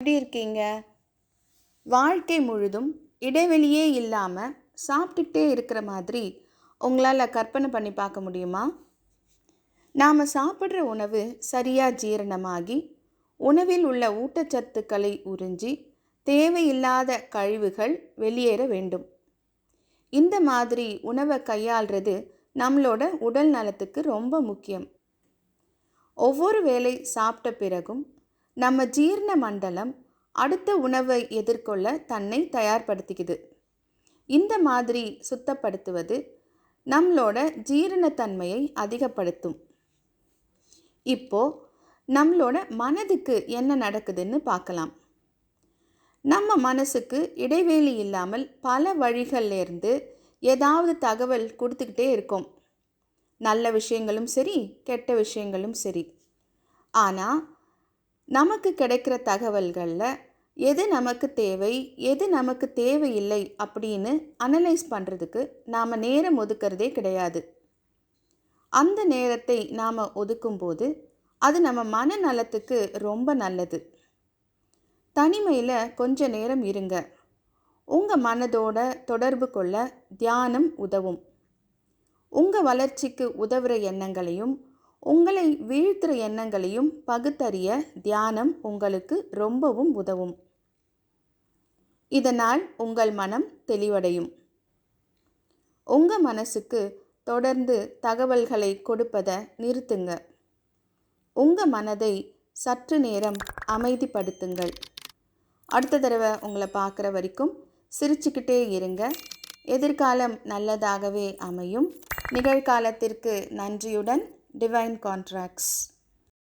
எப்படி இருக்கீங்க? வாழ்க்கை முழுதும் இடைவெளியே இல்லாமல் சாப்பிட்டுட்டே இருக்கிற மாதிரி உங்களால் கற்பனை பண்ணி பார்க்க முடியுமா? நாம் சாப்பிட்ற உணவு சரியாக ஜீரணமாகி உணவில் உள்ள ஊட்டச்சத்துக்களை உறிஞ்சி தேவையில்லாத கழிவுகள் வெளியேற வேண்டும். இந்த மாதிரி உணவை கையாள்றது நம்மளோட உடல் நலத்துக்கு ரொம்ப முக்கியம். ஒவ்வொரு வேளை சாப்பிட்ட பிறகும் நம்ம ஜீரண மண்டலம் அடுத்த உணவை எதிர்கொள்ள தன்னை தயார்படுத்திக்குது. இந்த மாதிரி சுத்தப்படுத்துவது நம்மளோட ஜீரணத்தன்மையை அதிகப்படுத்தும். இப்போ நம்மளோட மனதுக்கு என்ன நடக்குதுன்னு பார்க்கலாம். நம்ம மனசுக்கு இடைவெளி இல்லாமல் பல வழிகள்லேருந்து ஏதாவது தகவல் கொடுத்துக்கிட்டே இருக்கோம். நல்ல விஷயங்களும் சரி, கெட்ட விஷயங்களும் சரி. ஆனால் நமக்கு கிடைக்கிற தகவல்களில் எது நமக்கு தேவை, எது நமக்கு தேவையில்லை அப்படின்னு அனலைஸ் பண்ணுறதுக்கு நாம் நேரம் ஒதுக்கிறதே கிடையாது. அந்த நேரத்தை நாம் ஒதுக்கும்போது அது நம்ம மனநலத்துக்கு ரொம்ப நல்லது. தனிமையில் கொஞ்ச நேரம் இருங்க. உங்கள் மனதோட தொடர்பு கொள்ள தியானம் உதவும். உங்கள் வளர்ச்சிக்கு உதவுற எண்ணங்களையும் உங்களை வீழ்த்துற எண்ணங்களையும் பகுத்தறிய தியானம் உங்களுக்கு ரொம்பவும் உதவும். இதனால் உங்கள் மனம் தெளிவடையும். உங்கள் மனசுக்கு தொடர்ந்து தகவல்களை கொடுப்பதை நிறுத்துங்க. உங்கள் மனதை சற்று நேரம் அமைதிப்படுத்துங்கள். அடுத்த தடவை உங்களை பார்க்குற வரைக்கும் சிரிச்சுக்கிட்டே இருங்க. எதிர்காலம் நல்லதாகவே அமையும். நிகழ்காலத்திற்கு நன்றியுடன் டிவைன் கான்ட்ராக்ட்ஸ்.